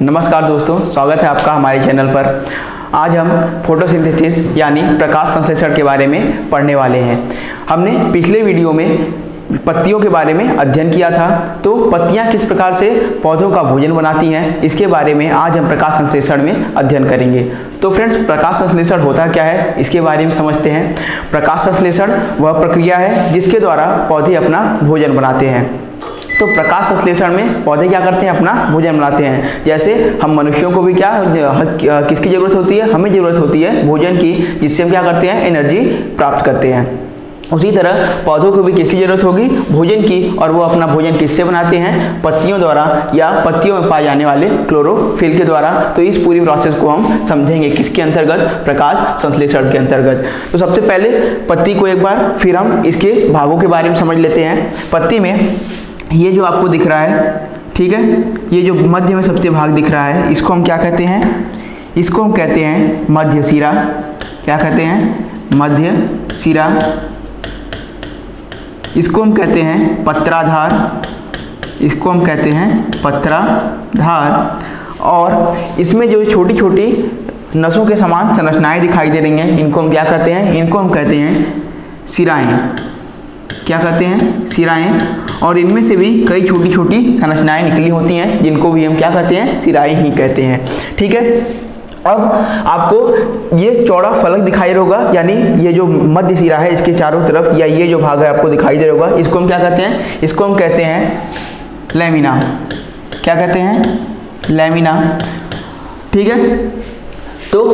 नमस्कार दोस्तों, स्वागत है आपका हमारे चैनल पर। आज हम फोटोसिंथेसिस यानी प्रकाश संश्लेषण के बारे में पढ़ने वाले हैं। हमने पिछले वीडियो में पत्तियों के बारे में अध्ययन किया था। तो पत्तियां किस प्रकार से पौधों का भोजन बनाती हैं, इसके बारे में आज हम प्रकाश संश्लेषण में अध्ययन करेंगे। तो फ्रेंड्स, प्रकाश संश्लेषण होता क्या है, इसके बारे में समझते हैं। प्रकाश संश्लेषण वह प्रक्रिया है जिसके द्वारा पौधे अपना भोजन बनाते हैं। तो प्रकाश संश्लेषण में पौधे क्या करते हैं, अपना भोजन बनाते हैं। जैसे हम मनुष्यों को भी किसकी ज़रूरत होती है, हमें ज़रूरत होती है भोजन की, जिससे हम क्या करते हैं, एनर्जी प्राप्त करते हैं। उसी तरह पौधों को भी किसकी ज़रूरत होगी, भोजन की, और वो अपना भोजन किससे बनाते हैं, पत्तियों द्वारा या पत्तियों में पाए जाने वाले क्लोरोफिल के द्वारा। तो इस पूरी प्रोसेस को हम समझेंगे किसके अंतर्गत, प्रकाश संश्लेषण के अंतर्गत। तो सबसे पहले पत्ती को एक बार, फिर हम इसके भागों के बारे में समझ लेते हैं। पत्ती में ये जो आपको दिख रहा है, ठीक है, ये जो मध्य में सबसे भाग दिख रहा है, इसको हम क्या कहते हैं, इसको हम कहते हैं मध्य सिरा। क्या कहते हैं, मध्य सिरा। इसको हम कहते हैं पत्राधार, इसको हम कहते हैं पत्राधार। और इसमें जो छोटी छोटी नसों के समान संरचनाएं दिखाई दे रही हैं, इनको हम क्या कहते हैं, इनको हम कहते हैं सिराएं। क्या कहते हैं, सिराएं। और इनमें से भी कई छोटी छोटी संरचनाएं निकली होती हैं, जिनको भी हम क्या कहते हैं, सिराएं ही कहते हैं। ठीक है। अब आपको ये चौड़ा फलक दिखाई दे होगा, यानी ये जो मध्य सिरा है इसके चारों तरफ, या ये जो भाग है आपको दिखाई दे होगा, इसको हम क्या कहते हैं, इसको हम कहते हैं लैमिना। क्या कहते हैं, लैमिना। ठीक है। तो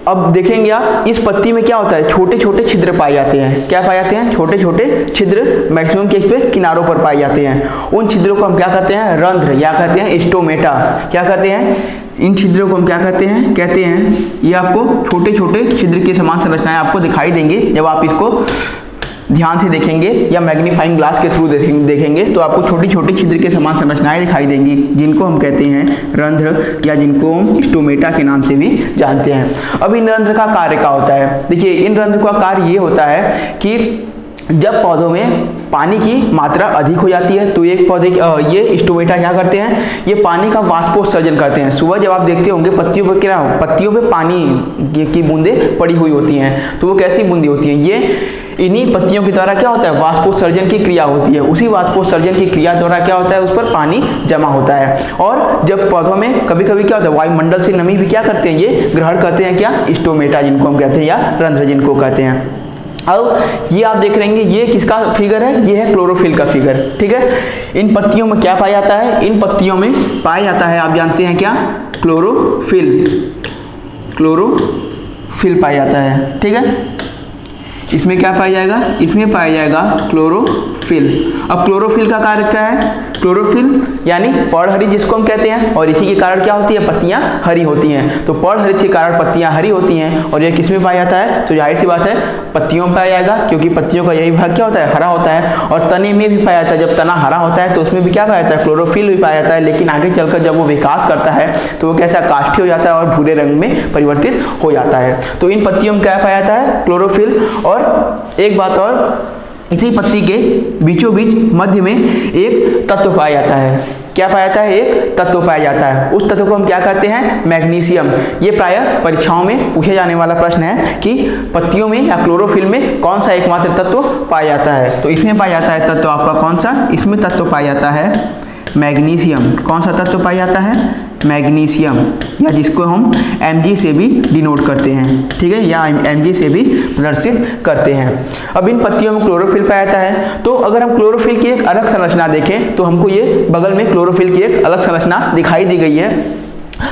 अब देखेंगे आप, इस पत्ती में क्या होता है, छोटे छोटे छिद्र पाए जाते हैं। क्या पाए जाते हैं, छोटे छोटे छिद्र, मैक्सिमम केस पे किनारों पर पाए जाते हैं। उन छिद्रों को हम क्या कहते हैं, रंध्र, या कहते हैं स्टोमेटा। क्या कहते हैं, इन छिद्रों को हम क्या कहते हैं, ये आपको छोटे छोटे छिद्र के समान संरचनाएं आपको दिखाई देंगे। जब आप इसको ध्यान से देखेंगे या मैग्नीफाइंग ग्लास के थ्रू देखेंगे तो आपको छोटी छोटी छिद्र के समान संरचनाएं दिखाई देंगी, जिनको हम कहते हैं रंध्र, या जिनको हम स्टोमेटा के नाम से भी जानते हैं। अब इन रंध्र का कार्य क्या होता है, देखिए, इन रंध्र का कार्य ये होता है कि जब पौधों में पानी की मात्रा अधिक हो जाती है तो एक पौधे ये स्टोमेटा क्या करते हैं, ये पानी का वाष्पोत्सर्जन करते हैं। सुबह जब आप देखते होंगे पत्तियों पर क्या, पत्तियों पे पानी की बूंदें पड़ी हुई होती हैं, तो वो कैसी बूंदें होती हैं, ये इन्हीं पत्तियों के द्वारा क्या होता है, वाष्पोत्सर्जन की क्रिया होती है। उसी वाष्पोत्सर्जन की क्रिया द्वारा क्या होता है, उस पर पानी जमा होता है। और जब पौधों में कभी कभी क्या होता है, वायुमंडल से नमी भी क्या करते हैं, ये ग्रहण करते हैं, क्या, स्टोमेटा जिनको हम कहते हैं, या रंध्र जिनको कहते हैं। अब ये आप देख रहेंगे, ये किसका फिगर है, ये है क्लोरोफिल का फिगर। ठीक है। इन पत्तियों में क्या पाया जाता है, इन पत्तियों में पाया जाता है, आप जानते हैं क्या, क्लोरोफिल। क्लोरोफिल पाया जाता है। ठीक है। इसमें क्या पाया जाएगा, इसमें पाया जाएगा क्लोरोफिल। अब क्लोरोफिल का कार्य क्या है, क्लोरोफिल यानी पर्णहरित जिसको हम कहते हैं, और इसी के कारण क्या होती है, पत्तियां हरी होती हैं। तो पर्णहरित के कारण पत्तियां हरी होती हैं, और यह किसमें पाया जाता है, तो जाहिर सी बात है पत्तियों में पाया जाएगा, क्योंकि पत्तियों का यही भाग क्या होता है, हरा होता है। और तने में भी पाया जाता है, जब तना हरा होता है तो उसमें भी क्या पाया जाता है, क्लोरोफिल भी पाया जाता है। लेकिन आगे चलकर जब वो विकास करता है तो वो कैसा, काष्ठी हो जाता है और भूरे रंग में परिवर्तित हो जाता है। तो इन पत्तियों में क्या पाया जाता है, क्लोरोफिल। और एक बात और, इसी पत्ती के बीचों बीच मध्य में एक तत्व पाया जाता है। क्या पाया जाता है, एक तत्व पाया जाता है। उस तत्व को हम क्या कहते हैं, मैग्नीशियम। ये प्रायः परीक्षाओं में पूछे जाने वाला प्रश्न है कि पत्तियों में या क्लोरोफिल में कौन सा एकमात्र तत्व पाया जाता है। तो इसमें पाया जाता है तत्व आपका कौन सा, इसमें तत्व पाया जाता है मैग्नीशियम। कौन सा तत्व पाया जाता है, मैग्नीशियम, या जिसको हम Mg से भी डिनोट करते हैं। ठीक है, या Mg से भी प्रदर्शित करते हैं। अब इन पत्तियों में क्लोरोफिल पाया जाता है। तो अगर हम क्लोरोफिल की एक अलग संरचना देखें तो हमको ये बगल में क्लोरोफिल की एक अलग संरचना दिखाई दी गई है।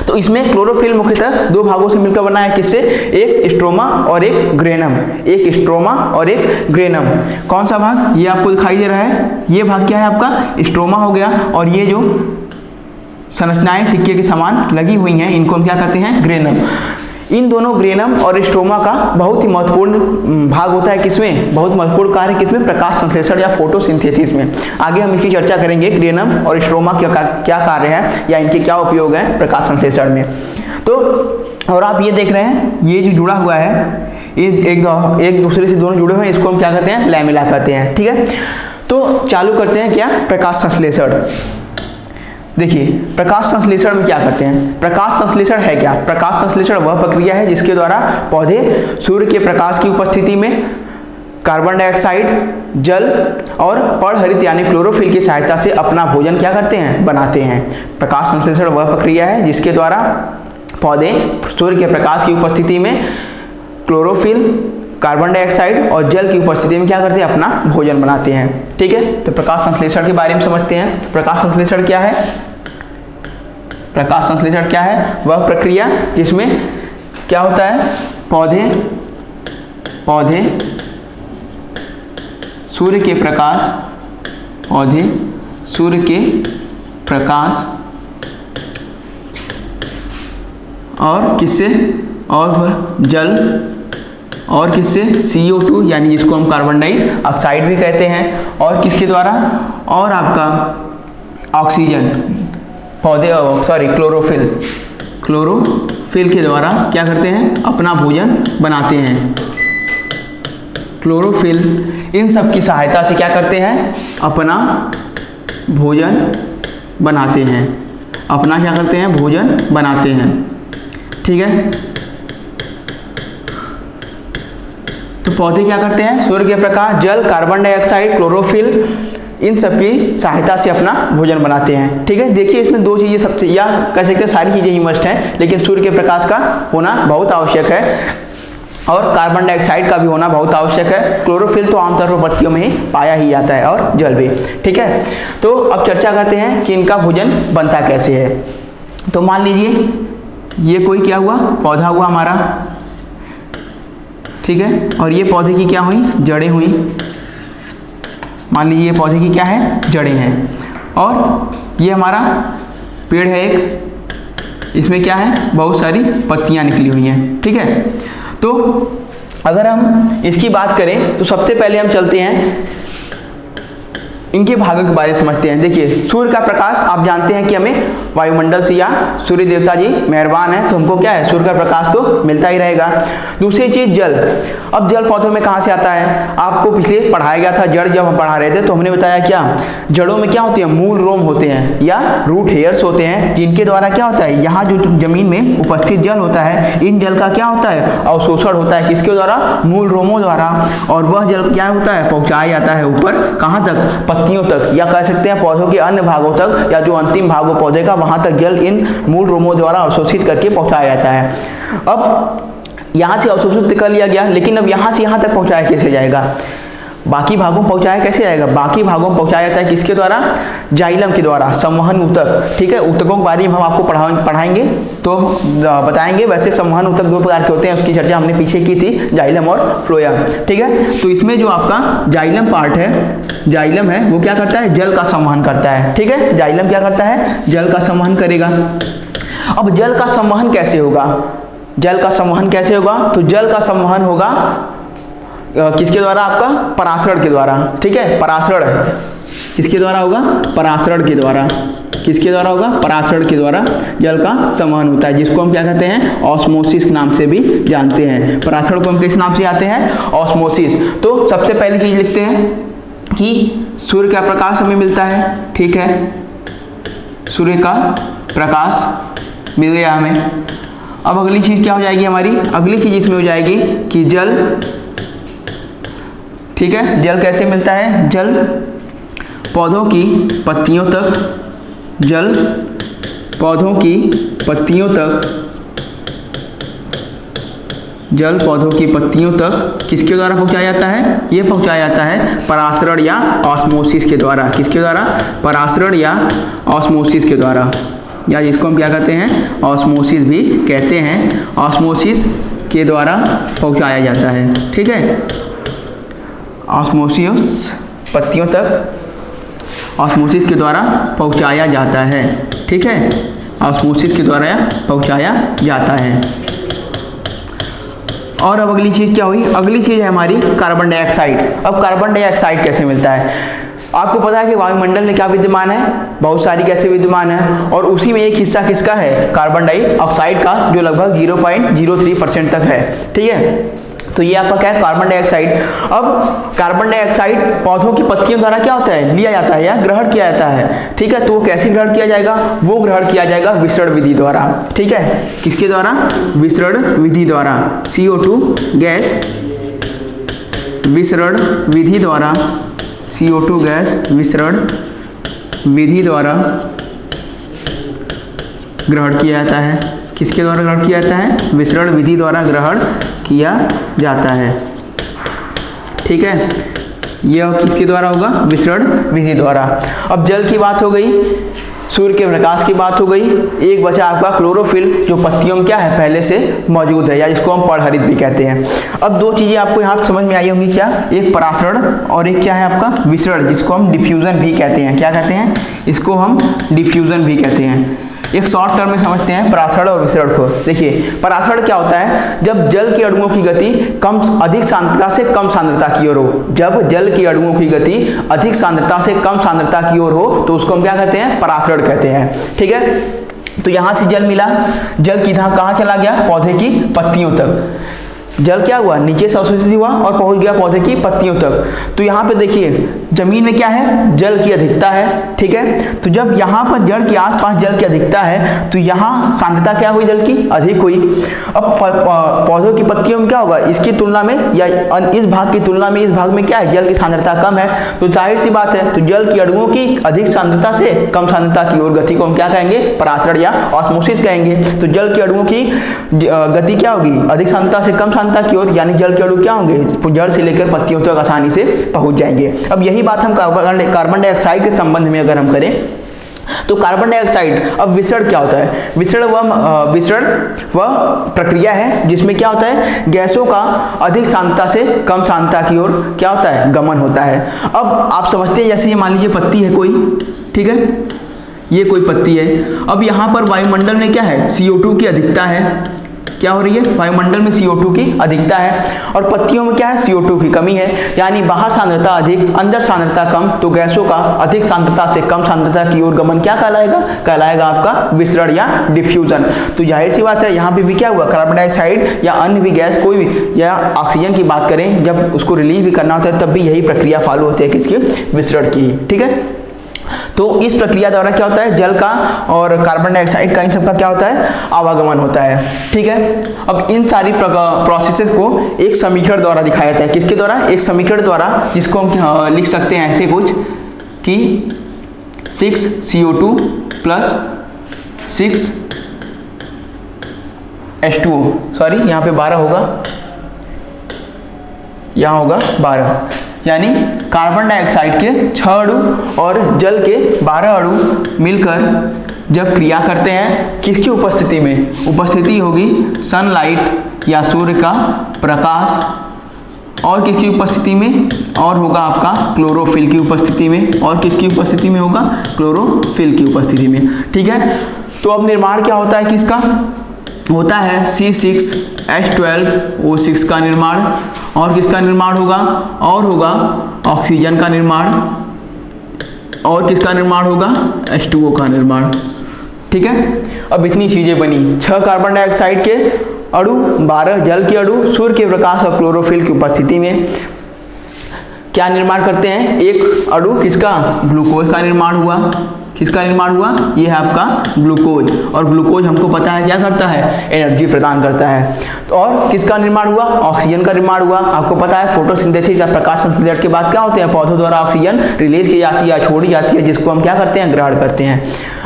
तो इसमें क्लोरोफिल मुख्यतः दो भागों से मिलकर बना है, किससे, एक स्ट्रोमा और एक ग्रेनम। एक स्ट्रोमा और एक ग्रेनम। कौन सा भाग, ये आपको दिखाई दे रहा है, ये भाग क्या है आपका, स्ट्रोमा हो गया। और ये जो संरचनाएं सिक्के के समान लगी हुई हैं, इनको हम क्या कहते हैं, ग्रेनम। इन दोनों ग्रेनम और स्ट्रोमा का बहुत ही महत्वपूर्ण भाग होता है किसमें, बहुत महत्वपूर्ण कार्य किसमें, प्रकाश संश्लेषण या फोटोसिंथेसिस में। आगे हम इसकी चर्चा करेंगे, ग्रेनम और स्ट्रोमा क्या कार्य है या इनके क्या उपयोग है प्रकाश संश्लेषण में। तो और आप ये देख रहे हैं, ये जो जुड़ा हुआ है, ये एक दूसरे से दोनों जुड़े हुए हैं, इसको हम क्या कहते हैं, लैमेला कहते हैं। ठीक है। तो चालू करते हैं क्या, प्रकाश संश्लेषण। देखिए प्रकाश संश्लेषण में क्या करते हैं। प्रकाश संश्लेषण है क्या? प्रकाश संश्लेषण वह प्रक्रिया है जिसके द्वारा पौधे सूर्य के प्रकाश की उपस्थिति में कार्बन डाइऑक्साइड, जल और पर्णहरित यानी क्लोरोफिल की सहायता से अपना भोजन क्या करते हैं? बनाते हैं। प्रकाश संश्लेषण वह प्रक्रिया है जिसके द्वारा पौधे सूर्य के प्रकाश की उपस्थिति में क्लोरोफिल, कार्बन डाइऑक्साइड और जल की उपस्थिति में क्या करते हैं? अपना भोजन बनाते हैं। ठीक है, तो प्रकाश संश्लेषण के बारे में समझते हैं। प्रकाश संश्लेषण क्या है? प्रकाश संश्लेषण क्या है? वह प्रक्रिया जिसमें क्या होता है? पौधे सूर्य के प्रकाश और किससे? और वह जल और किससे? CO2 यानी जिसको हम कार्बन डाइऑक्साइड भी कहते हैं, और किसके द्वारा? और आपका ऑक्सीजन, क्लोरोफिल के द्वारा क्या करते हैं? अपना भोजन बनाते हैं। क्लोरोफिल इन सब की सहायता से क्या करते हैं? अपना भोजन बनाते हैं। अपना क्या करते हैं? भोजन बनाते हैं। ठीक है, तो पौधे क्या करते हैं? सूर्य के प्रकाश, जल, कार्बन डाइऑक्साइड, क्लोरोफिल इन सब की सहायता से अपना भोजन बनाते हैं। ठीक है, देखिए इसमें दो चीज़ें सबसे, या कह सकते हैं सारी चीज़ें ही मस्ट हैं, लेकिन सूर्य के प्रकाश का होना बहुत आवश्यक है और कार्बन डाइऑक्साइड का भी होना बहुत आवश्यक है। क्लोरोफिल तो आमतौर पर पत्तियों में ही पाया ही जाता है और जल भी। ठीक है, तो अब चर्चा करते हैं कि इनका भोजन बनता कैसे है। तो मान लीजिए ये कोई क्या हुआ? पौधा हुआ हमारा। ठीक है, और ये पौधे की क्या हुई? जड़ें हुई। मान लीजिए ये पौधे की क्या है? जड़ें हैं। और ये हमारा पेड़ है एक, इसमें क्या है? बहुत सारी पत्तियां निकली हुई हैं। ठीक है, तो अगर हम इसकी बात करें तो सबसे पहले हम चलते हैं इनके भागों के बारे में समझते हैं। देखिए सूर्य का प्रकाश आप जानते हैं कि हमें वायुमंडल से या सूर्य देवता जी मेहरबान है तो हमको क्या है? सूर्य का प्रकाश तो मिलता ही रहेगा। दूसरी चीज जल। अब जल पौधों में कहाँ से आता है? आपको पिछले पढ़ाया गया था, जड़ जब हम पढ़ा रहे थे तो हमने बताया क्या जड़ों में क्या होती है? मूल रोम होते हैं या रूट हेयर्स होते हैं, जिनके द्वारा क्या होता है? यहाँ जो जमीन में उपस्थित जल होता है, इन जल का क्या होता है? अवशोषण होता है। किसके द्वारा? मूल रोमों द्वारा। और वह जल क्या होता है? पहुँचाया जाता है ऊपर, कहाँ तक? पत्तियों तक, या कह सकते हैं पौधों के अन्य भागों तक, या जो अंतिम भाग हो पौधे का वहां तक जल इन मूल रोमों द्वारा अवशोषित करके पहुंचाया जाता है। अब यहां से अवशोषित कर लिया गया, लेकिन अब यहां से यहां तक पहुंचाया कैसे जाएगा? बाकी भागों में पहुंचाया कैसे जाएगा? बाकी भागों में पहुंचाया जाता है किसके द्वारा? जाइलम के द्वारा, संवहन ऊतक। ठीक है, ऊतकों के बारे में हम आपको पढ़ाएंगे तो बताएंगे। वैसे संवहन ऊतक दो प्रकार के होते हैं, उसकी चर्चा हमने पीछे की थी, जाइलम और फ्लोएम। ठीक है, तो इसमें जो आपका जाइलम पार्ट है, जाइलम है, वो क्या करता है? जल का संवहन करता है। ठीक है, जाइलम क्या करता है? जल का संवहन करेगा। अब जल का संवहन कैसे होगा? जल का संवहन कैसे होगा? तो जल का संवहन होगा किसके द्वारा? आपका परासरण के द्वारा। ठीक है, परासरण है किसके द्वारा होगा? परासरण के द्वारा। किसके द्वारा होगा? परासरण के द्वारा जल का संवहन होता है, जिसको हम क्या कहते हैं? ऑस्मोसिस नाम से भी जानते हैं। परासरण को हम किस नाम से जानते हैं? ऑस्मोसिस। तो सबसे पहली चीज लिखते हैं कि सूर्य का प्रकाश हमें मिलता है। ठीक है, सूर्य का प्रकाश मिल गया हमें। अब अगली चीज क्या हो जाएगी हमारी? अगली चीज इसमें हो जाएगी कि जल। ठीक है, जल कैसे मिलता है? जल पौधों की पत्तियों तक, जल पौधों की पत्तियों तक, जल पौधों की पत्तियों तक किसके द्वारा पहुंचाया जाता है? ये पहुंचाया जाता है परासरण या ऑस्मोसिस के द्वारा। किसके द्वारा? परासरण या ऑस्मोसिस के द्वारा, या जिसको हम क्या कहते हैं? ऑस्मोसिस भी कहते हैं। ऑस्मोसिस के द्वारा पहुंचाया जाता है। ठीक है, ऑस्मोसिस पत्तियों तक ऑस्मोसिस के द्वारा पहुंचाया जाता है। ठीक है, ऑस्मोसिस के द्वारा पहुंचाया जाता है। और अब अगली चीज़ क्या हुई? अगली चीज़ है हमारी कार्बन डाइऑक्साइड। अब कार्बन डाइऑक्साइड कैसे मिलता है? आपको पता है कि वायुमंडल में क्या विद्यमान है? बहुत सारी गैसें विद्यमान है, और उसी में एक हिस्सा किसका है? कार्बन डाइऑक्साइड का, जो लगभग 0.03% तक है। ठीक है, तो ये आपका क्या है, कार्बन डाइऑक्साइड। अब कार्बन डाइऑक्साइड पौधों की पत्तियों द्वारा क्या होता है, लिया जाता है या ग्रहण किया जाता है। ठीक है, तो वो कैसे ग्रहण किया जाएगा, वो ग्रहण किया जाएगा विसरण विधि द्वारा। ठीक है, किसके द्वारा, विसरण विधि द्वारा। CO2 गैस विसरण विधि द्वारा, CO2 गैस विसरण विधि द्वारा ग्रहण किया जाता है। किसके द्वारा ग्रहण किया जाता है, विसरण विधि द्वारा ग्रहण किया जाता है। ठीक है, यह किसके द्वारा होगा, विसरण विधि द्वारा। अब जल की बात हो गई, सूर्य के प्रकाश की बात हो गई, एक बचा आपका क्लोरोफिल, जो पत्तियों में क्या है, पहले से मौजूद है, या जिसको हम पर्णहरित भी कहते हैं। अब दो चीजें आपको यहाँ समझ में आई होंगी, क्या, एक परासरण और एक क्या है आपका विसरण, जिसको हम डिफ्यूजन भी कहते हैं। क्या कहते हैं, इसको हम डिफ्यूजन भी कहते हैं। एक शॉर्ट टर्म में समझते हैं परासरण और विसरण को। देखिए, परासरण क्या होता है, जब जल के अणुओं की गति अधिक सांद्रता से कम सांद्रता की ओर हो। जब जल के अणुओं की गति अधिक सांद्रता से कम सांद्रता की ओर हो तो उसको हम क्या कहते हैं, परासरण कहते हैं। ठीक है, तो यहां से जल मिला, जल की धाप कहां चला गया, पौधे की पत्तियों तक। जल क्या हुआ, नीचे से अवशोषित हुआ और पहुंच गया पौधे की पत्तियों तक। तो यहाँ पे देखिए, जमीन में क्या है, जल की अधिकता है। ठीक है, तो जब यहाँ पर जड़ के आसपास जल की अधिकता है तो यहाँ सांद्रता क्या हुई, जल की अधिक हुई। अब पौधों की पत्तियों में क्या होगा, इसकी तुलना में या इस भाग की तुलना में इस भाग में क्या है, जल की सांद्रता कम है। तो जाहिर सी बात है, तो जल की अणुओं की अधिक सांद्रता से कम सांद्रता की ओर गति को हम क्या कहेंगे, परासरण या ऑस्मोसिस कहेंगे। तो जल के अणुओं की गति क्या होगी, अधिक सांद्रता से कम सांद्रता की ओर, यानी जल के अणु क्या होंगे, जड़ से लेकर पत्तियों तक आसानी से पहुंच जाएंगे। अब यही बात हम कार्बन डाइऑक्साइड के संबंध में अगर हम करें तो कार्बन डाइऑक्साइड, अब विसरण क्या होता है, विसरण वह प्रक्रिया है जिसमें क्या होता है, गैसों का अधिक सांद्रता से कम सांद्रता की ओर क्या होता है, गमन होता है। अब आप समझते हैं, जैसे ये मान लीजिए पत्ती है कोई, ठीक है, ये कोई पत्ती है। अब यहाँ पर वायुमंडल में क्या है, CO2 की अधिकता है। क्या हो रही है, वायुमंडल में CO2 की अधिकता है और पत्तियों में क्या है, CO2 की कमी है। यानी बाहर सांद्रता अधिक, अंदर सांद्रता कम, तो गैसों का अधिक सांद्रता से कम सांद्रता की ओर गमन क्या कहलाएगा आपका विसरण या डिफ्यूजन। तो जाहिर सी बात है, यहाँ पे भी क्या हुआ, कार्बन डाइऑक्साइड या अन्य भी गैस कोई भी, या ऑक्सीजन की बात करें, जब उसको रिलीज भी करना होता है तब भी यही प्रक्रिया फॉलो होती है, किसकी, विसरण की। ठीक है, तो इस प्रक्रिया द्वारा क्या होता है, जल का और कार्बन डाइऑक्साइड का, इन सबका क्या होता है, आवागमन होता है। ठीक है, अब इन सारी प्रोसेसेस को एक समीकरण द्वारा दिखाया जाता है। किसके द्वारा, एक समीकरण द्वारा, जिसको हम लिख सकते हैं ऐसे कुछ कि 6CO2 प्लस 6H2O, सॉरी यहाँ पे 12 होगा, यहाँ होगा 12, यानी कार्बन डाइऑक्साइड के 6 अणु और जल के 12 अणु मिलकर जब क्रिया करते हैं, किसकी उपस्थिति में, उपस्थिति होगी सनलाइट या सूर्य का प्रकाश, और किसकी उपस्थिति में, और होगा आपका क्लोरोफिल की उपस्थिति में, और किसकी उपस्थिति में होगा, क्लोरोफिल की उपस्थिति में। ठीक है, तो अब निर्माण क्या होता है, किसका होता है, C6H12O6 का निर्माण, और किसका निर्माण होगा, और होगा ऑक्सीजन का निर्माण, और किसका निर्माण होगा, H2O का निर्माण। ठीक है, अब इतनी चीजें बनी, 6 कार्बन डाइऑक्साइड के अणु, 12 जल के अणु, सूर्य के प्रकाश और क्लोरोफिल की उपस्थिति में क्या निर्माण करते हैं, एक अणु किसका, ग्लूकोज का निर्माण हुआ। किसका निर्माण हुआ, ये है आपका ग्लूकोज, और ग्लूकोज हमको पता है क्या करता है, एनर्जी प्रदान करता है। तो और किसका निर्माण हुआ, ऑक्सीजन का निर्माण हुआ। आपको पता है फोटोसिंथेसिस या प्रकाश संश्लेषण के बाद क्या होते हैं, पौधों द्वारा ऑक्सीजन रिलीज की जाती है या छोड़ी जाती है, जिसको हम क्या करते हैं, ग्रहण करते हैं।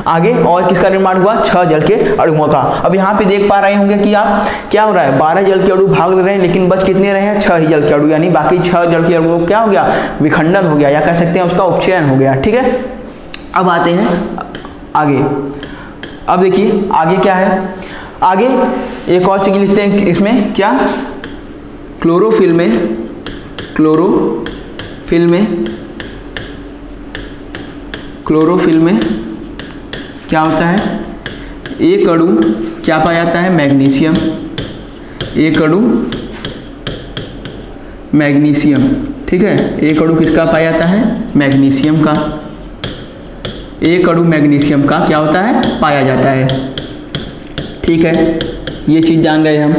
आगे और किसका निर्माण हुआ, 6 जल के अणुओं का। अब यहाँ पे देख पा रहे होंगे कि आप क्या हो रहा है, 12 जल के अणु भाग रहे हैं, लेकिन बच कितने रहे हैं, 6 ही जल के अणु, यानी बाकी 6 जल के अणुओं क्या हो गया, विखंडन हो गया, या कह सकते हैं उसका उपचयन हो गया। ठीक है, अब आते हैं आगे। अब देखिए आगे क्या है, आगे एक और चीज लिखते हैं इसमें, क्या, क्लोरोफिल में क्या होता है, एक अणु क्या पाया जाता है, मैग्नीशियम, एक अणु मैग्नीशियम। ठीक है, एक अणु किसका पाया जाता है, मैग्नीशियम का, एक अणु मैग्नीशियम का क्या होता है, पाया जाता है। ठीक है, ये चीज जान गए हम।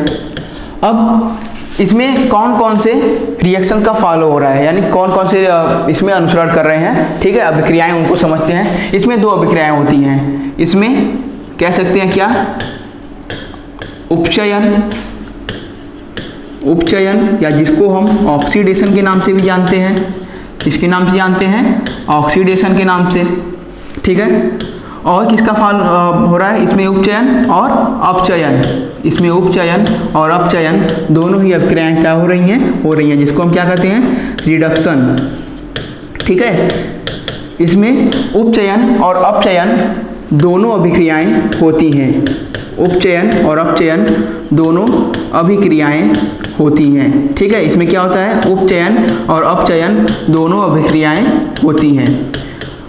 अब इसमें कौन कौन से रिएक्शन का फॉलो हो रहा है, यानी कौन कौन से इसमें अनुसरण कर रहे हैं, ठीक है। अभिक्रियाएं उनको समझते हैं। इसमें दो अभिक्रियाएं होती हैं, इसमें कह सकते हैं क्या, उपचयन या जिसको हम ऑक्सीडेशन के नाम से भी जानते हैं, किसके नाम से जानते हैं, ऑक्सीडेशन के नाम से, ठीक है। और किसका फॉल हो रहा है, इसमें उपचयन और अपचयन, इसमें उपचयन और अपचयन दोनों ही अभिक्रियाएं क्या हो रही हैं, जिसको हम क्या कहते हैं, रिडक्शन, ठीक है। इसमें उपचयन और अपचयन दोनों अभिक्रियाएं होती हैं, उपचयन और अपचयन दोनों अभिक्रियाएं होती हैं, ठीक है। इसमें क्या होता है, उपचयन और अपचयन दोनों अभिक्रियाएं होती हैं।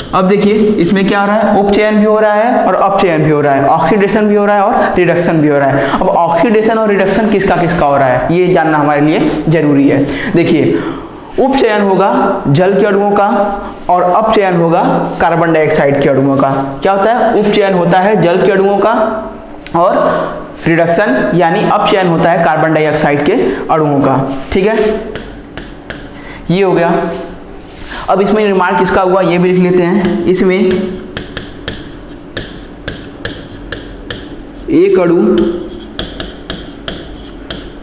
अब देखिए इसमें क्या हो रहा है, उपचयन भी हो रहा है और अपचयन भी हो रहा है, ऑक्सीडेशन भी हो रहा है और रिडक्शन भी हो रहा है। अब ऑक्सीडेशन और रिडक्शन किसका किसका हो रहा है, ये जानना हमारे लिए जरूरी है। देखिए उपचयन होगा जल के अणुओं का और अपचयन होगा कार्बन डाइऑक्साइड के अणुओं का। क्या होता है, उपचयन होता है जल के अणुओं का और रिडक्शन यानी अपचयन होता है कार्बन डाइऑक्साइड के अणुओं का, ठीक है। ये हो गया। अब इसमें रिमार्क किसका हुआ ये भी लिख लेते हैं। इसमें एक अणु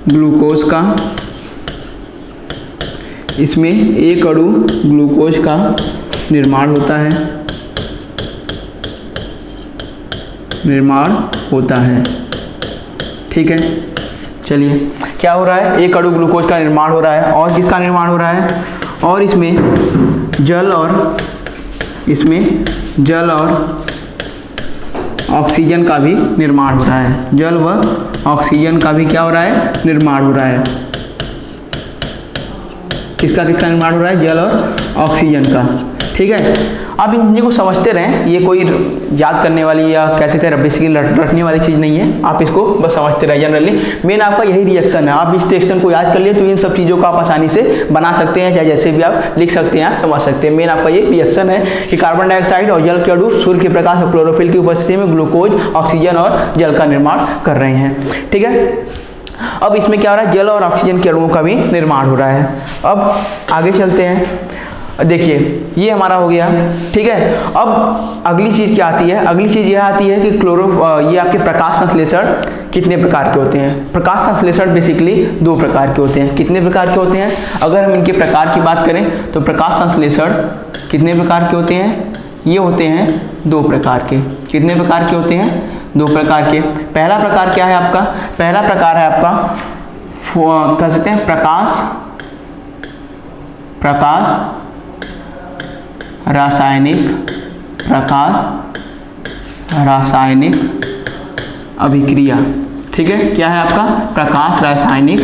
ग्लूकोज का, इसमें एक अणु ग्लूकोज का निर्माण होता है, ठीक है। चलिए क्या हो रहा है, एक अणु ग्लूकोज का निर्माण हो रहा है और किसका निर्माण हो रहा है, और इसमें जल और ऑक्सीजन का भी निर्माण हो रहा है, जल व ऑक्सीजन का भी क्या हो रहा है, निर्माण हो रहा है। किसका किसका निर्माण हो रहा है, जल और ऑक्सीजन का, ठीक है। आप इन चीज़ों को समझते रहें, ये कोई याद करने वाली या कैसे थे बेसिकली रटने वाली चीज़ नहीं है, आप इसको बस समझते रहे। जनरली मेन आपका यही रिएक्शन है, आप इस रिएक्शन को याद कर लिए तो इन सब चीज़ों को आप आसानी से बना सकते हैं, चाहे जैसे भी आप लिख सकते हैं, समझ सकते हैं। मेन आपका ये रिएक्शन है कि कार्बन डाइऑक्साइड और जल के अणु सूर्य के प्रकाश और क्लोरोफिल की उपस्थिति में ग्लूकोज, ऑक्सीजन और जल का निर्माण कर रहे हैं, ठीक है। अब इसमें क्या हो रहा है, जल और ऑक्सीजन के अणुओं का भी निर्माण हो रहा है। अब आगे चलते हैं, देखिए ये हमारा हो गया, ठीक है। अब अगली चीज़ क्या आती है, अगली चीज़ यह आती है कि ये आपके प्रकाश संश्लेषण कितने प्रकार के होते हैं। प्रकाश संश्लेषण बेसिकली दो प्रकार के होते हैं। कितने प्रकार के होते हैं, अगर हम इनके प्रकार की बात करें तो प्रकाश संश्लेषण कितने प्रकार के होते हैं, ये होते हैं दो प्रकार के। कितने प्रकार के होते हैं, दो प्रकार के। पहला प्रकार क्या है आपका, पहला प्रकार है आपका कह सकते हैं प्रकाश रासायनिक अभिक्रिया, ठीक है। क्या है आपका, प्रकाश रासायनिक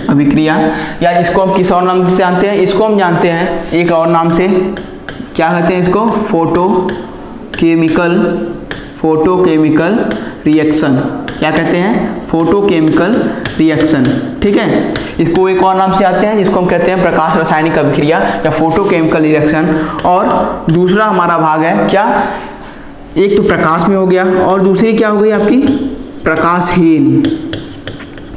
अभिक्रिया, या इसको हम किस और नाम से जानते हैं, इसको हम जानते हैं एक और नाम से, क्या कहते हैं इसको, फोटोकेमिकल रिएक्शन। क्या कहते हैं, फोटोकेमिकल रिएक्शन, ठीक है। इसको एक और नाम से आते हैं जिसको हम कहते हैं प्रकाश रासायनिक अभिक्रिया या फोटोकेमिकल रिएक्शन। और दूसरा हमारा भाग है क्या, एक तो प्रकाश में हो गया और दूसरी क्या हो गई आपकी, प्रकाशहीन,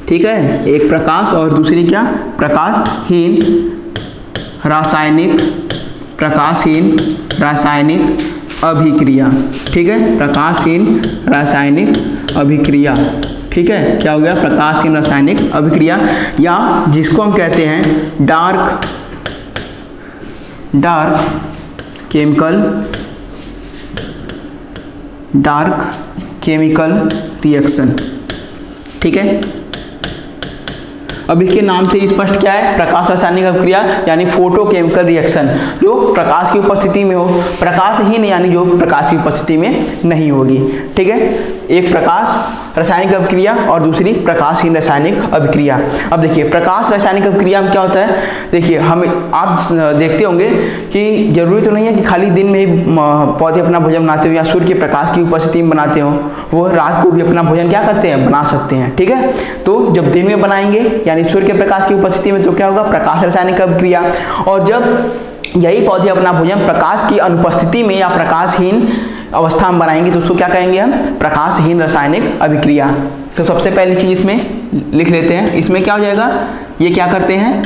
ठीक है। एक प्रकाश और दूसरी क्या, प्रकाशहीन रासायनिक अभिक्रिया, ठीक है। प्रकाशहीन रासायनिक अभिक्रिया, ठीक है। क्या हो गया, प्रकाशहीन रासायनिक अभिक्रिया, या जिसको हम कहते हैं डार्क केमिकल रिएक्शन, ठीक है। अब इसके नाम से स्पष्ट क्या है, प्रकाश रासायनिक अभिक्रिया यानी फोटोकेमिकल रिएक्शन, जो प्रकाश की उपस्थिति में हो, प्रकाशहीन यानी जो प्रकाश की उपस्थिति में नहीं होगी, ठीक है। एक प्रकाश रासायनिक अभिक्रिया और दूसरी प्रकाशहीन रासायनिक अभिक्रिया। अब देखिए प्रकाश रासायनिक अभिक्रिया में क्या होता है, देखिए हम आप देखते होंगे कि जरूरी तो नहीं है कि खाली दिन में ही पौधे अपना भोजन बनाते हो या सूर्य के प्रकाश की उपस्थिति में बनाते हो, वो रात को भी अपना भोजन क्या करते हैं, बना सकते हैं, ठीक है। तो जब दिन में बनाएंगे यानी सूर्य के प्रकाश की उपस्थिति में तो क्या होगा, प्रकाश रासायनिक अभिक्रिया, और जब यही पौधे अपना भोजन प्रकाश की अनुपस्थिति में या प्रकाशहीन अवस्था में बनाएंगे, तो उसको क्या कहेंगे हम? प्रकाशहीन रासायनिक अभिक्रिया। तो सबसे पहली चीज इसमें लिख लेते हैं, इसमें क्या हो जाएगा, ये क्या करते हैं,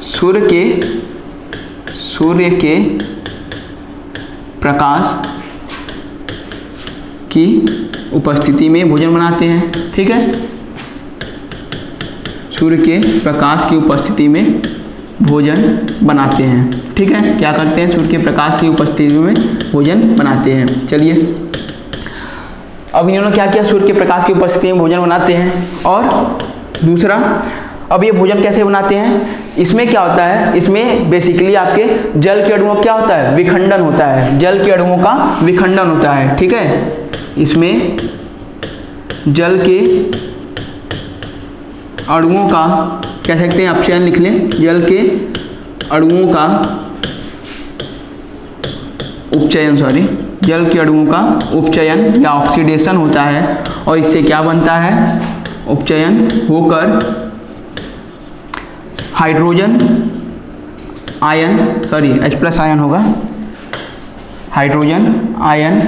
सूर्य के प्रकाश की उपस्थिति में भोजन बनाते हैं। ठीक है, सूर्य के प्रकाश की उपस्थिति में भोजन बनाते हैं। ठीक है, क्या करते हैं, सूर्य के प्रकाश की उपस्थिति में भोजन बनाते हैं। चलिए, अब इन्होंने क्या किया, सूर्य के प्रकाश की उपस्थिति में भोजन बनाते हैं। और दूसरा, अब ये भोजन कैसे बनाते हैं, इसमें क्या होता है, इसमें बेसिकली आपके जल के अणुओं क्या होता है, विखंडन होता है, जल के अणुओं का विखंडन होता है। ठीक है, इसमें जल के अणुओं का कह सकते हैं, अपचयन लिख लें, जल के अणुओं का उपचयन, जल के अणुओं का उपचयन या ऑक्सीडेशन होता है। और इससे क्या बनता है, उपचयन होकर हाइड्रोजन आयन, H+ आयन होगा, हाइड्रोजन आयन,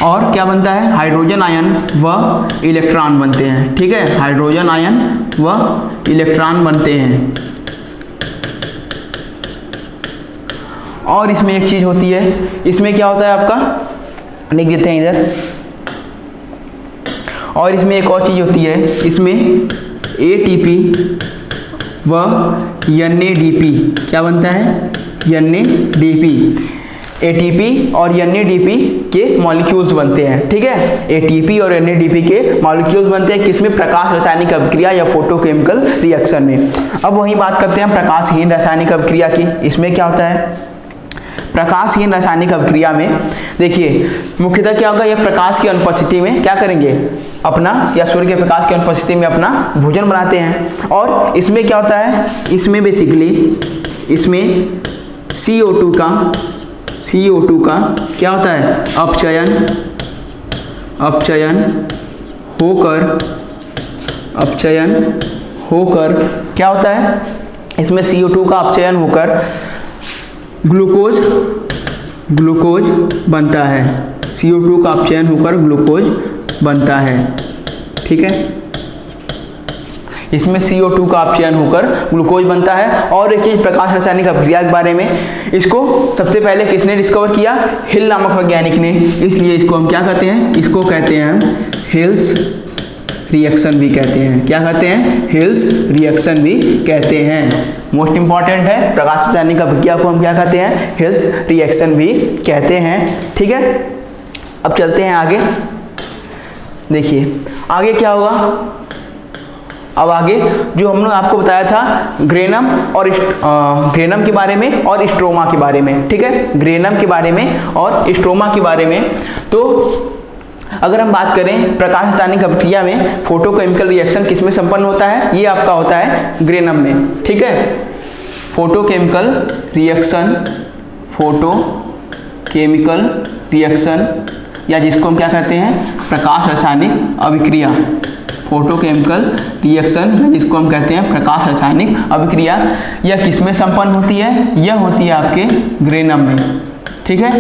और क्या बनता है, हाइड्रोजन आयन व इलेक्ट्रॉन बनते हैं। ठीक है, हाइड्रोजन आयन व इलेक्ट्रॉन बनते हैं। और इसमें एक चीज होती है, इसमें क्या होता है आपका, लिख देते हैं इधर, और इसमें एक और चीज होती है, इसमें ATP व NADP क्या बनता है, NADP, ATP और NADP के मॉलिक्यूल्स बनते हैं। ठीक है, ATP और NADP के मॉलिक्यूल्स बनते हैं किसमें, प्रकाश रासायनिक अभिक्रिया या फोटोकेमिकल रिएक्शन में। अब वही बात करते हैं प्रकाशहीन रासायनिक अभिक्रिया की। इसमें क्या होता है, प्रकाशहीन रासायनिक अभिक्रिया में देखिए मुख्यतः क्या होगा, यह प्रकाश की अनुपस्थिति में क्या करेंगे, अपना या सूर्य के प्रकाश की अनुपस्थिति में अपना भोजन बनाते हैं। और इसमें क्या होता है, इसमें बेसिकली इसमें CO2 का क्या होता है, अपचयन होकर क्या होता है, इसमें CO2 का अपचयन होकर ग्लूकोज बनता है, CO2 का अपचयन होकर ग्लूकोज बनता है। ठीक है, इसमें CO2 का अपचयन होकर ग्लूकोज बनता है। और एक चीज प्रकाश रासायनिक अभिक्रिया के बारे में, इसको सबसे पहले किसने डिस्कवर किया, हिल नामक वैज्ञानिक ने, इसलिए इसको हम क्या कहते हैं, इसको कहते हैं हिल्स रिएक्शन भी कहते हैं। क्या कहते हैं, हिल्स रिएक्शन भी कहते हैं। मोस्ट इंपॉर्टेंट है, प्रकाश रासायनिक अभिक्रिया को हम क्या कहते हैं, हिल्स रिएक्शन भी कहते हैं। ठीक है, अब चलते हैं आगे। देखिए आगे क्या होगा, अब आगे जो हमने आपको बताया था ग्रेनम और ग्रेनम के बारे में और स्ट्रोमा के बारे में। ठीक है, ग्रेनम के बारे में और स्ट्रोमा के बारे में। तो अगर हम बात करें प्रकाश रासायनिक अभिक्रिया में फोटोकेमिकल रिएक्शन किसमें संपन्न होता है, ये आपका होता है ग्रेनम में। ठीक है, फोटोकेमिकल रिएक्शन या जिसको हम क्या कहते हैं, प्रकाश रासायनिक अभिक्रिया, फोटोकेमिकल रिएक्शन जिसको हम कहते हैं प्रकाश रासायनिक अभिक्रिया, यह किसमें संपन्न होती है, यह होती है आपके ग्रेनम में। ठीक है,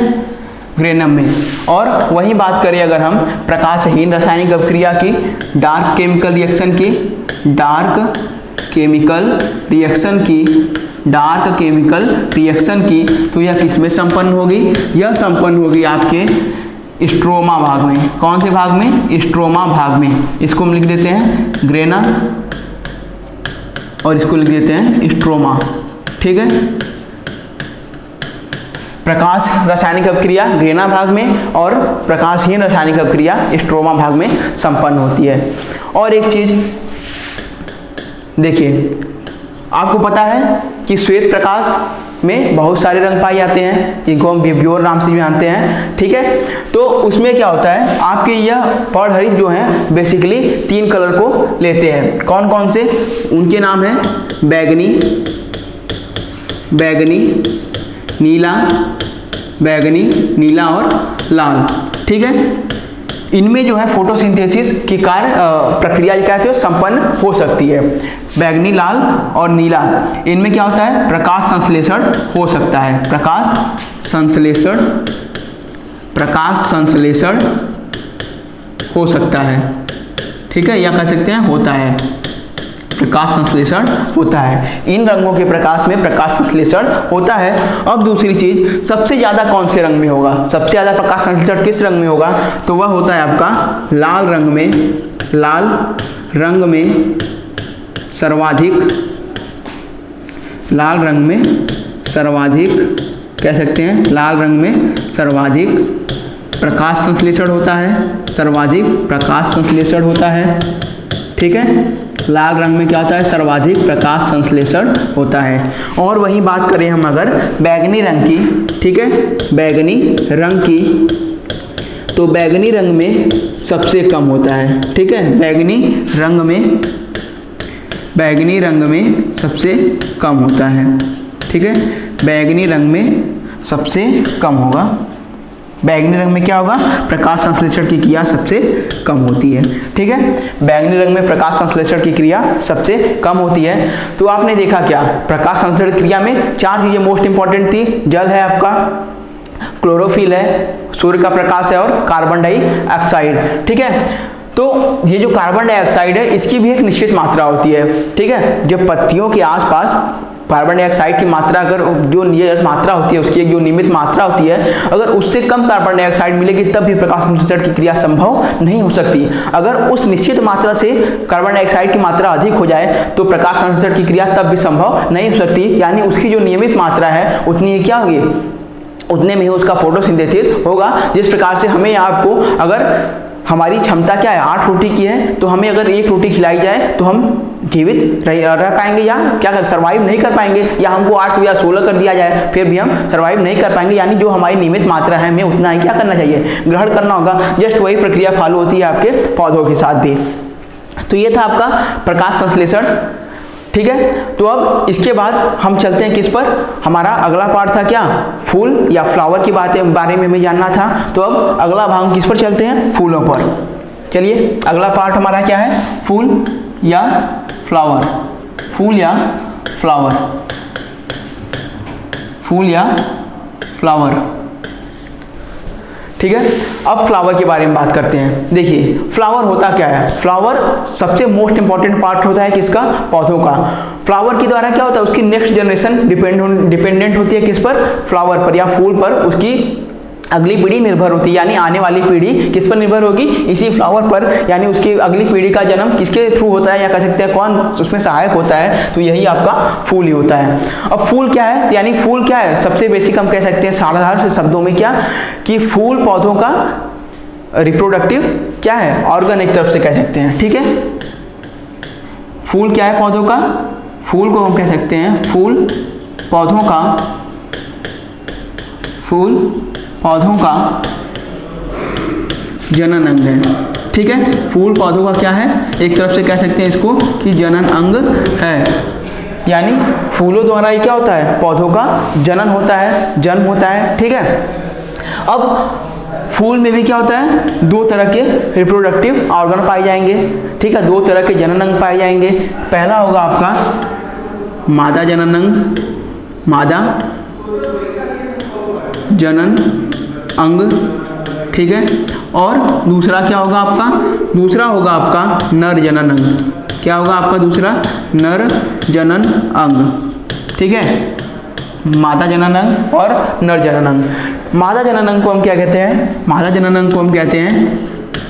ग्रेनम में। और वही बात करें अगर हम प्रकाशहीन रासायनिक अभिक्रिया की, डार्क केमिकल रिएक्शन की, तो यह किसमें संपन्न होगी, यह संपन्न होगी आपके स्ट्रोमा भाग में। कौन से भाग में, स्ट्रोमा भाग में। इसको हम लिख देते हैं ग्रेना और इसको लिख देते हैं स्ट्रोमा। ठीक है, प्रकाश रासायनिक अभिक्रिया ग्रेना भाग में और प्रकाशहीन रासायनिक अभिक्रिया स्ट्रोमा भाग में संपन्न होती है। और एक चीज देखिए, आपको पता है कि श्वेत प्रकाश में बहुत सारे रंग पाए जाते हैं जिनको हम विब्ग्योर नाम से भी जानते हैं। ठीक है, तो उसमें क्या होता है, आपके यह पर्ण जो हैं बेसिकली 3 कलर को लेते हैं। कौन कौन से, उनके नाम हैं बैगनी, नीला और लाल। ठीक है, इनमें जो है फोटोसिंथेसिस की कार्य प्रक्रिया क्या है संपन्न हो सकती है। बैगनी, लाल और नीला, इनमें क्या होता है प्रकाश संश्लेषण हो सकता है। प्रकाश संश्लेषण हो सकता है, ठीक है, या कह सकते हैं होता है, प्रकाश संश्लेषण होता है। इन रंगों के प्रकाश में प्रकाश संश्लेषण होता है। अब दूसरी चीज, सबसे ज्यादा कौन से रंग में होगा, सबसे ज्यादा प्रकाश संश्लेषण किस रंग में होगा, तो वह होता है आपका लाल रंग में। लाल रंग में सर्वाधिक, लाल रंग में सर्वाधिक कह सकते हैं, लाल रंग में सर्वाधिक प्रकाश संश्लेषण होता है, सर्वाधिक प्रकाश संश्लेषण होता है, ठीक है। लाल रंग में क्या होता है सर्वाधिक प्रकाश संश्लेषण होता है। और वहीं बात करें हम अगर बैगनी रंग की, ठीक है, बैगनी रंग की, तो बैगनी रंग में सबसे कम होता है, ठीक है, बैगनी रंग में सबसे कम होता है, ठीक है, बैगनी रंग में सबसे कम होगा। बैगनी रंग में क्या होगा प्रकाश संश्लेषण की क्रिया सबसे कम होती है, ठीक है, बैगनी रंग में प्रकाश संश्लेषण की क्रिया सबसे कम होती है। तो आपने देखा क्या, प्रकाश संश्लेषण क्रिया में चार चीजें मोस्ट इंपॉर्टेंट थी, जल है आपका, क्लोरोफिल है, सूर्य का प्रकाश है, और कार्बन डाइऑक्साइड, ठीक है। तो ये जो कार्बन डाइऑक्साइड है इसकी भी एक निश्चित मात्रा होती है, ठीक है, जब पत्तियों के आसपास कार्बन डाइऑक्साइड की मात्रा, अगर जो नियत मात्रा होती है उसकी एक जो नियमित मात्रा होती है, अगर उससे कम कार्बन डाइऑक्साइड मिलेगी तब भी प्रकाश संश्लेषण की क्रिया संभव नहीं हो सकती। अगर उस निश्चित मात्रा से कार्बन डाइऑक्साइड की मात्रा अधिक हो जाए तो प्रकाश संश्लेषण की क्रिया तब भी संभव नहीं हो सकती, यानी उसकी जो नियमित मात्रा है उतनी ही क्या होगी, उतने में ही उसका फोटोसिंथेसिस होगा। जिस प्रकार से हमें आपको, अगर हमारी क्षमता क्या है 8 रोटी की है, तो हमें अगर 1 रोटी खिलाई जाए तो हम जीवित रह पाएंगे या क्या कर सर्वाइव नहीं कर पाएंगे, या हमको 8 या 16 कर दिया जाए फिर भी हम सर्वाइव नहीं कर पाएंगे, यानी जो हमारी नियमित मात्रा है हमें उतना ही क्या करना चाहिए, ग्रहण करना होगा। जस्ट वही प्रक्रिया फॉलो होती है आपके पौधों के साथ भी। तो ये था आपका प्रकाश संश्लेषण, ठीक है। तो अब इसके बाद हम चलते हैं किस पर, हमारा अगला पार्ट था क्या, फूल या फ्लावर की बारे में हमें जानना था। तो अब अगला भाग किस पर चलते हैं, फूलों पर। चलिए अगला पार्ट हमारा क्या है, फूल या फ्लावर, फूल या फ्लावर, फूल या फ्लावर, ठीक है। अब फ्लावर के बारे में बात करते हैं। देखिए फ्लावर होता क्या है, फ्लावर सबसे मोस्ट इंपॉर्टेंट पार्ट होता है किसका, पौधों का। फ्लावर के द्वारा क्या होता है, उसकी नेक्स्ट जनरेशन डिपेंडेंट होती है किस पर, फ्लावर पर या फूल पर, उसकी अगली पीढ़ी निर्भर होती है, यानी आने वाली पीढ़ी किस पर निर्भर होगी, इसी फ्लावर पर, यानी उसकी अगली पीढ़ी का जन्म किसके थ्रू होता है, या कह सकते हैं कौन उसमें सहायक होता है, तो यही आपका फूल ही होता है। अब फूल क्या है, यानी फूल क्या है, सबसे बेसिक हम कह सकते हैं साधारण से शब्दों में क्या, कि फूल पौधों का रिप्रोडक्टिव क्या है, ऑर्गन एक तरफ से कह सकते हैं, ठीक है। फूल क्या है पौधों का, फूल को हम कह सकते हैं फूल पौधों का, फूल पौधों का जनन अंग है, ठीक है। फूल पौधों का क्या है, एक तरफ से कह सकते हैं इसको कि जनन अंग है, यानी फूलों द्वारा ही क्या होता है, पौधों का जनन होता है, जन्म होता है, ठीक है। अब फूल में भी क्या होता है, 2 तरह के रिप्रोडक्टिव ऑर्गन पाए जाएंगे, ठीक है, 2 तरह के जनन अंग पाए जाएंगे। पहला होगा आपका मादा जनन अंग, मादा जनन अंग, ठीक है, और दूसरा क्या होगा आपका, दूसरा होगा आपका नर जनन अंग। क्या होगा आपका दूसरा, नर जनन अंग, ठीक है, मादा जनन अंग और नर जनन अंग। मादा जनन अंग को हम क्या कहते हैं, मादा जनन अंग को हम कहते हैं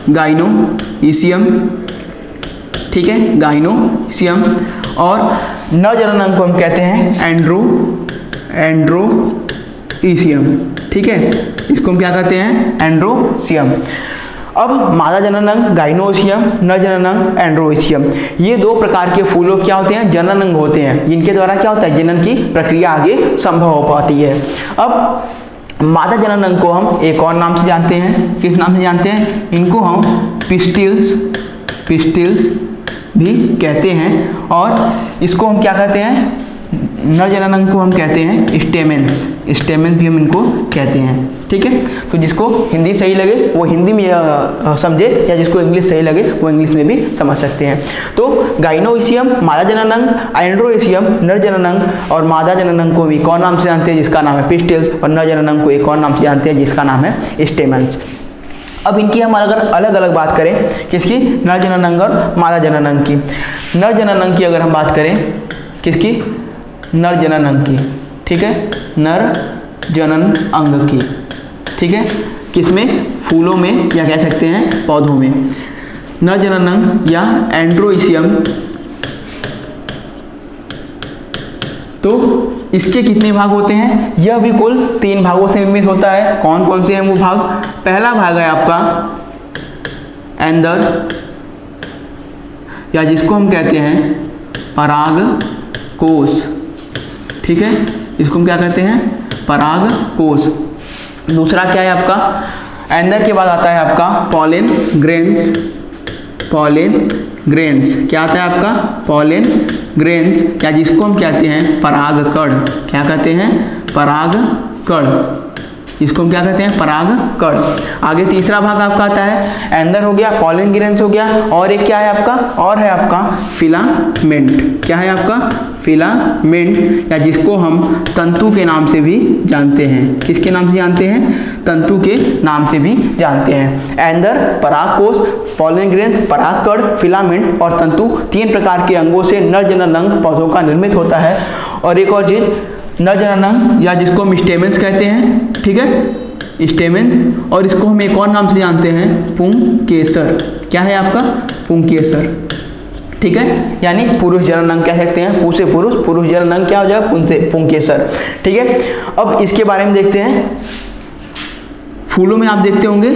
गाइनोईसियम, ठीक है, गाइनोईसियम, और नर जनन अंग को हम कहते हैं एंड्रोईसियम, ठीक है, इसको हम क्या कहते हैं, एंड्रोईसियम। अब मादा जनन अंग गाइनोईसियम, नर जनन अंग एंड्रोईसियम, ये 2 प्रकार के फूलों क्या होते हैं, जनन अंग होते हैं, जिनके द्वारा क्या होता है, जनन की प्रक्रिया आगे संभव हो पाती है। अब मादा जनन अंग को हम एक और नाम से जानते हैं, किस नाम से जानते हैं, इनको हम पिस्टिल्स भी कहते हैं, और इसको हम क्या कहते हैं, नर जननांग को हम कहते हैं स्टेमेंस, स्टेमेंस भी हम इनको कहते हैं। ठीक है, तो जिसको हिंदी सही लगे वो हिंदी में समझे, या जिसको इंग्लिश सही लगे वो इंग्लिश में भी समझ सकते हैं। तो गाइनोइशियम मादा जननांग, एंड्रोइशियम नर जननांग, और मादा जननांग को भी कौन नाम से जानते हैं, जिसका नाम है पिस्टिल्स, और नर जननांग को एक और नाम से जानते हैं जिसका नाम है स्टेमेंस। अब इनकी हम अगर अलग अलग बात करें, किसकी, नर जननांग और मादा जननांग की। नर जननांग की अगर हम बात करें, किसकी, नर जननांग की, ठीक है, नर जनन अंग की, ठीक है, किसमें, फूलों में या कह सकते हैं पौधों में। नर जननांग या एंड्रोइशियम, तो इसके कितने भाग होते हैं, यह भी कुल 3 भागों से निर्मित होता है। कौन कौन से हैं वो भाग, पहला भाग है आपका एंदर, या जिसको हम कहते हैं पराग कोश, ठीक है, इसको हम क्या कहते हैं, पराग कोश। दूसरा क्या है आपका, एंदर के बाद आता है आपका पॉलन ग्रेन्स, पॉलन ग्रेन्स, क्या आता है आपका, पॉलन ग्रेन्स, या जिसको हम कहते हैं परागकण, क्या कहते हैं, परागकण, इसको हम क्या कहते हैं, परागकण। आगे तीसरा भाग आपका आता है, एंदर हो गया, पॉलन ग्रेन्स हो गया, और एक क्या है आपका, और है आपका फिलामेंट, क्या है आपका, फिलामेंट, या जिसको हम तंतु के नाम से भी जानते हैं। किसके नाम से जानते हैं, तंतु के नाम से भी जानते हैं। एंदर, परागकोश, पॉलन ग्रेन्स, परागकण, फिलामेंट और तंतु, 3 प्रकार के अंगों से नर जननांग पौधों का निर्मित होता है। और एक और चीज, नर जननांग या जिसको हम स्टेमेंस कहते हैं, ठीक है, स्टेमेंस, और इसको हम एक और नाम से जानते हैं पुंकेसर, क्या है आपका, पुंकेसर, ठीक है, यानी पुरुष जननांग कह सकते हैं, पू से पुरुष, पुरुष जननांग क्या हो जाएगा, पुंकेसर, ठीक है। अब इसके बारे में देखते हैं, फूलों में आप देखते होंगे,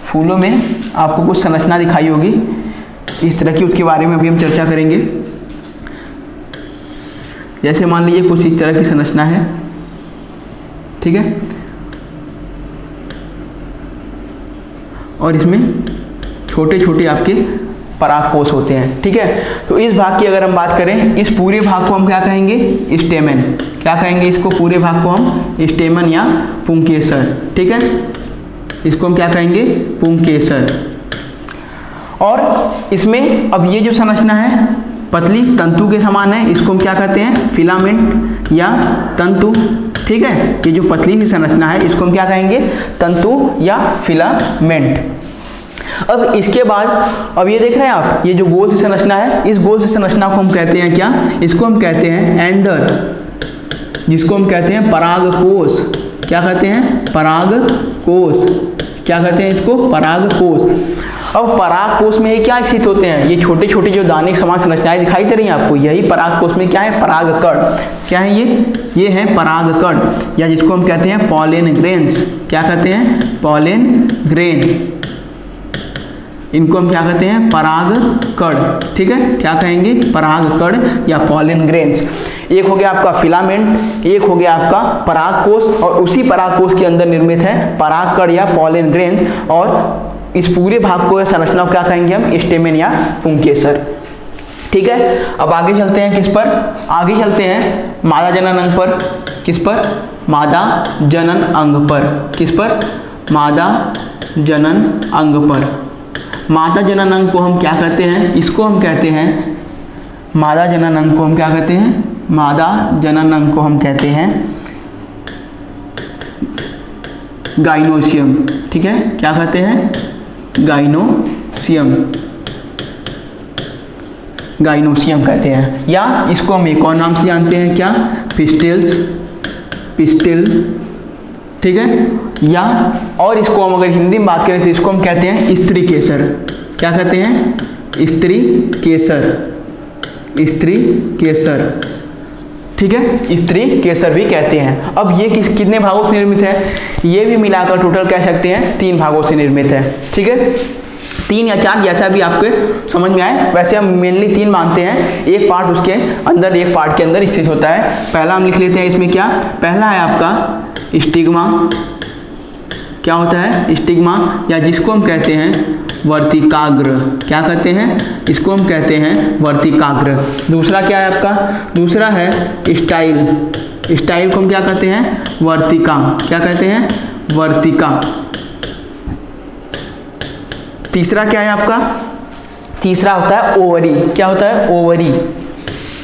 फूलों में आपको कुछ संरचना दिखाई होगी इस तरह की, उसके बारे में अभी हम चर्चा करेंगे। जैसे मान लीजिए कुछ इस तरह की संरचना है, ठीक है, और इसमें छोटे छोटे आपके परागकोश होते हैं, ठीक है। तो इस भाग की अगर हम बात करें, इस पूरे भाग को हम क्या कहेंगे, स्टेमेन, क्या कहेंगे इसको, पूरे भाग को हम स्टेमन या पुंकेसर, ठीक है, इसको हम क्या कहेंगे, पुंकेसर। और इसमें अब ये जो संरचना है पतली तंतु के समान है, इसको हम क्या कहते हैं, फिलामेंट या तंतु, ठीक है, ये जो पतली सी संरचना है इसको हम क्या कहेंगे, तंतु या फिलामेंट। अब इसके बाद अब ये देख रहे हैं आप, ये जो गोल सी संरचना है, इस गोल सी संरचना को हम कहते हैं क्या, इसको हम कहते हैं एंदर, जिसको हम कहते हैं परागकोश, क्या कहते हैं, परागकोश, क्या कहते हैं इसको, परागकोश। अब परागकोश में ये क्या स्थित होते हैं, ये छोटे छोटे जो दाने समान संरचनाएं दिखाई दे रही हैं आपको, यही परागकोश में क्या है, परागकण, क्या है ये है परागकण, या जिसको हम कहते हैं पॉलन ग्रेन्स, क्या कहते हैं, पॉलन ग्रेन, इनको हम क्या कहते हैं, परागकण, ठीक है, क्या कहेंगे, परागकण या पॉलन ग्रेन्स। एक हो गया आपका फिलामेंट, एक हो गया आपका परागकोश, और उसी परागकोश के अंदर निर्मित है परागकण या पॉलन ग्रेन्स, और इस पूरे भाग को या संरचना को क्या कहेंगे हम, स्टेमेन या पुंकेसर, ठीक है। अब आगे चलते हैं किस पर, आगे चलते हैं मादा जनन अंग पर, किस पर, मादा जनन अंग पर, किस पर, मादा जनन अंग पर। मादा जनन अंग को हम क्या कहते हैं, इसको हम कहते हैं, मादा जनन अंग को हम क्या कहते हैं, मादा जनन अंग को हम कहते हैं गाइनोसियम, ठीक है, क्या कहते हैं, गाइनोसियम, गाइनोसियम कहते हैं, या इसको हम एक और नाम से जानते हैं क्या, पिस्टिल्स, पिस्टिल, ठीक है, या और इसको हम अगर हिंदी में बात करें तो इसको हम कहते हैं स्त्री केसर, क्या कहते हैं, स्त्री केसर, स्त्री केसर, ठीक है, स्त्री केसर भी कहते हैं। अब ये कितने भागों से निर्मित है, ये भी मिलाकर टोटल कह सकते हैं 3 भागों से निर्मित है, ठीक है, 3 या 4 जैसा भी आपके समझ में आए, वैसे हम मेनली 3 मानते हैं, एक पार्ट उसके अंदर, एक पार्ट के अंदर स्थित होता है। पहला हम लिख लेते हैं, इसमें क्या, पहला है आपका स्टिग्मा, क्या होता है, स्टिग्मा, या जिसको हम कहते हैं वर्तिकाग्र। क्या कहते हैं? इसको हम कहते हैं वर्तिकाग्र। दूसरा क्या है आपका? दूसरा है स्टाइल। स्टाइल को हम क्या कहते हैं? वर्तिका। क्या कहते हैं? वर्तिका। तीसरा क्या है आपका? तीसरा होता है ओवरी। क्या होता है? ओवरी।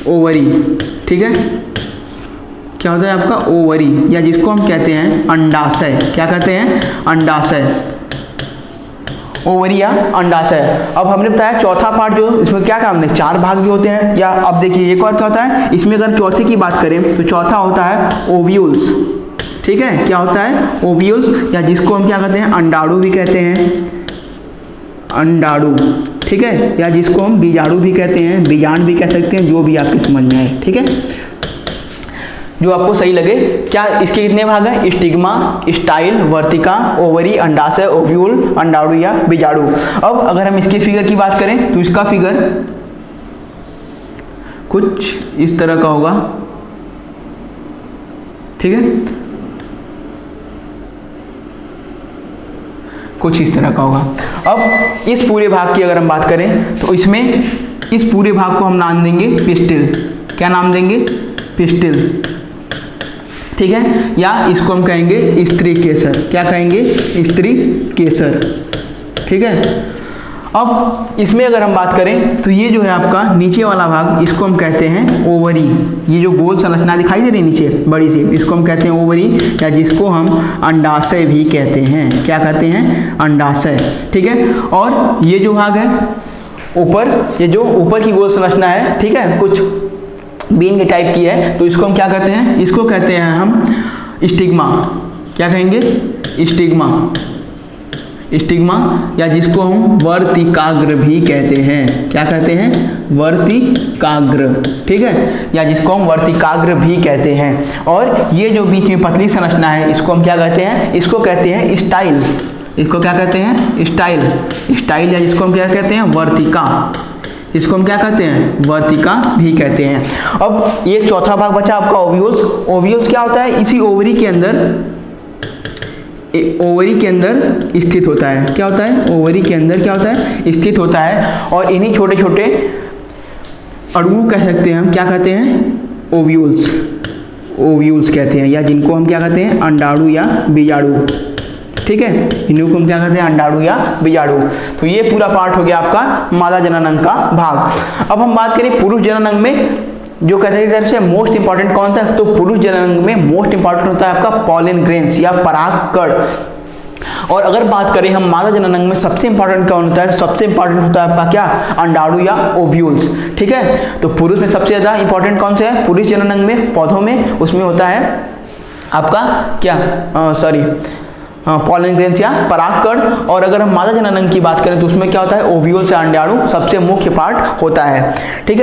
ओवरी, ठीक है। क्या होता है आपका? ओवरी, या जिसको हम कहते हैं अंडाशय। क्या कहते हैं? अंडाशय। ओवरी या अंडाशय। अब हमने बताया चौथा पार्ट, जो इसमें क्या काम है, 4 भाग भी होते हैं। या अब देखिए एक और क्या होता है इसमें, अगर चौथे की बात करें तो चौथा होता है ओव्यूल्स। ठीक है, क्या होता है? ओव्यूल्स, या जिसको हम क्या कहते हैं? अंडाणु भी कहते हैं, अंडाणु। ठीक है, या जिसको हम बीजाणु भी कहते हैं, बीजांड भी कह सकते हैं, जो भी आपके समझ में आए। ठीक है, जो आपको सही लगे। क्या इसके कितने भाग हैं? स्टिग्मा, स्टाइल, वर्तिका, ओवरी, अंडाशय, ओव्यूल, अंडाणु या बीजाणु। अब अगर हम इसके फिगर की बात करें तो इसका फिगर कुछ इस तरह का होगा। ठीक है, कुछ इस तरह का होगा। अब इस पूरे भाग की अगर हम बात करें तो इसमें इस पूरे भाग को हम नाम देंगे पिस्टिल। क्या नाम देंगे? पिस्टिल। ठीक है, या इसको हम कहेंगे स्त्री केसर। क्या कहेंगे? स्त्री केसर। ठीक है, अब इसमें अगर हम बात करें तो ये जो है आपका नीचे वाला भाग, इसको हम कहते हैं ओवरी। ये जो गोल संरचना दिखाई दे रही है नीचे बड़ी सी, इसको हम कहते हैं ओवरी, या जिसको हम अंडाशय भी कहते हैं। क्या कहते हैं? अंडाशय। ठीक है, और ये जो भाग है ऊपर, ये जो ऊपर की गोल संरचना है, ठीक है, कुछ बीन के टाइप की है, तो इसको हम क्या कहते हैं? इसको कहते हैं हम स्टिग्मा। क्या कहेंगे? स्टिग्मा। स्टिग्मा, या जिसको हम वर्तिकाग्र भी कहते हैं। क्या कहते हैं? वर्तिकाग्र। ठीक है, या जिसको हम वर्तिकाग्र भी कहते हैं। और ये जो बीच में पतली संरचना है, इसको हम क्या कहते हैं? इसको कहते हैं स्टाइल। इसको क्या कहते हैं? स्टाइल। स्टाइल, या जिसको हम क्या कहते हैं? वर्तिका। इसको हम क्या कहते हैं? वर्तिका भी कहते हैं। अब ये चौथा भाग बचा आपका ओव्यूल्स। ओव्यूल्स क्या होता है? इसी ओवरी के अंदर, ओवरी के अंदर स्थित होता है। क्या होता है? ओवरी के अंदर क्या होता है? स्थित होता है। और इन्हीं छोटे छोटे अणु कह सकते हैं हम, क्या कहते हैं? ओव्यूल्स। ओव्यूल्स कहते हैं, या जिनको हम क्या कहते हैं? अंडाणु या बीजाणु। ठीक है, इन्हीं को हम क्या कहते हैं? अंडाणु या बीजाणु। तो ये पूरा पार्ट हो गया आपका मादा जनन अंग का भाग। अब हम बात करें पुरुष जनन अंग में, जो कहते हैं तरफ से मोस्ट इंपॉर्टेंट कौन था? तो पुरुष जनन अंग में मोस्ट इंपॉर्टेंट होता है आपका पॉलन ग्रेन्स या परागकण। और अगर बात करें हम मादा जनन अंग में सबसे इंपॉर्टेंट कौन होता है? सबसे इंपॉर्टेंट होता है आपका क्या? अंडाणु या ओव्यूल्स। ठीक है, तो पुरुष में सबसे ज्यादा इंपॉर्टेंट कौन से है? पुरुष जनन अंग में, पौधों में, उसमें होता है आपका क्या? पॉलन ग्रेन्स या परागकण। और अगर हम मादा जनन अंग की बात करें तो उसमें क्या होता है? ओव्यूल्स या अंडाणु सबसे मुख्य पार्ट होता है। ठीक है।